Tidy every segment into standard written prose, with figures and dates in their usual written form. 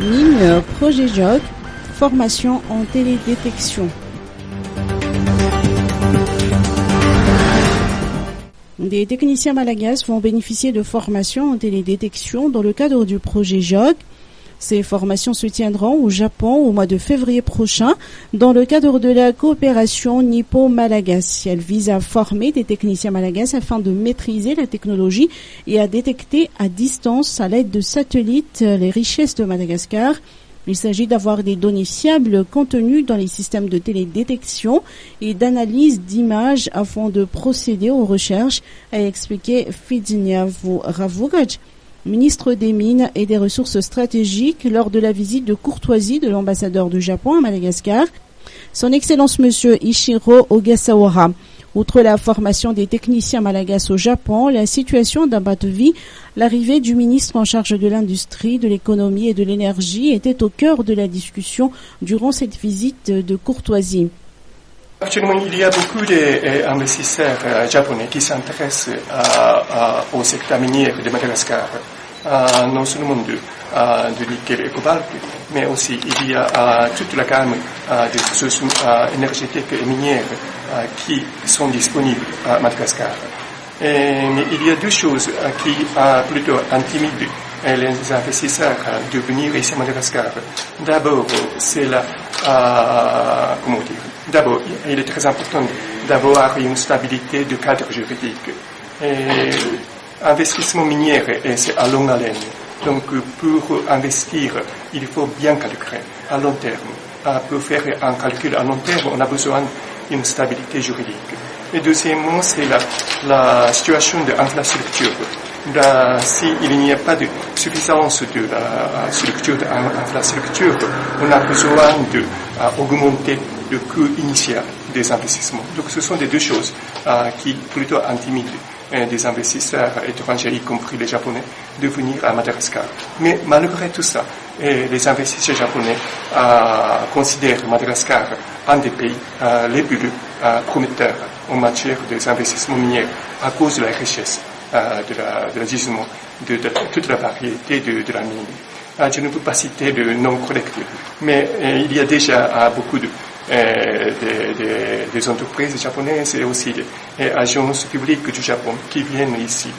Mine, projet JOG, formation en télédétection. Des techniciens malagasy vont bénéficier de formations en télédétection dans le cadre du projet JOG. Ces formations se tiendront au Japon au mois de février prochain dans le cadre de la coopération nippo-malagasy. Elle vise à former des techniciens malagasy afin de maîtriser la technologie et à détecter à distance à l'aide de satellites les richesses de Madagascar. Il s'agit d'avoir des données fiables contenues dans les systèmes de télédétection et d'analyse d'images afin de procéder aux recherches, a expliqué Fidiniavu Ravugaj, ministre des Mines et des Ressources stratégiques, lors de la visite de courtoisie de l'ambassadeur du Japon à Madagascar, son Excellence Monsieur Ichiro Ogasawara. Outre la formation des techniciens malagasy au Japon, la situation d'Ambatvi, l'arrivée du ministre en charge de l'industrie, de l'économie et de l'énergie était au cœur de la discussion durant cette visite de courtoisie. Actuellement, il y a beaucoup d'investisseurs japonais qui s'intéressent au secteur minier de Madagascar, non seulement de nickel et cobalt, mais aussi il y a toute la gamme de ressources énergétiques et minières qui sont disponibles à Madagascar. Mais il y a deux choses qui plutôt intimident les investisseurs de venir ici à Madagascar. D'abord, c'est D'abord, il est très important d'avoir une stabilité de cadre juridique. Investissement minier, c'est à longue haleine. Donc, pour investir, il faut bien calculer à long terme. Pour faire un calcul à long terme, on a besoin d'une stabilité juridique. Et deuxièmement, c'est la situation de l'infrastructure. S'il n'y a pas de suffisance de la structure de l'infrastructure, on a besoin d'augmenter le coût initial des investissements. Donc ce sont les deux choses qui plutôt intimident des investisseurs étrangers, y compris les Japonais, de venir à Madagascar. Mais malgré tout ça, les investisseurs japonais considèrent Madagascar un des pays les plus prometteurs en matière des investissements miniers à cause de la richesse de la gisement, de toute la variété de la mine. Je ne peux pas citer de noms collectifs, mais il y a déjà beaucoup des entreprises japonaises et aussi des agences publiques du Japon qui viennent ici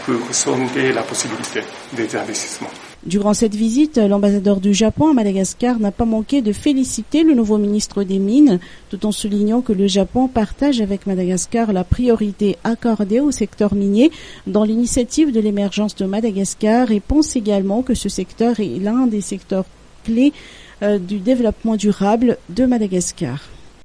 pour sonder la possibilité des investissements. Durant cette visite, l'ambassadeur du Japon à Madagascar n'a pas manqué de féliciter le nouveau ministre des Mines, tout en soulignant que le Japon partage avec Madagascar la priorité accordée au secteur minier dans l'initiative de l'émergence de Madagascar et pense également que ce secteur est l'un des secteurs clés du développement durable de Madagascar.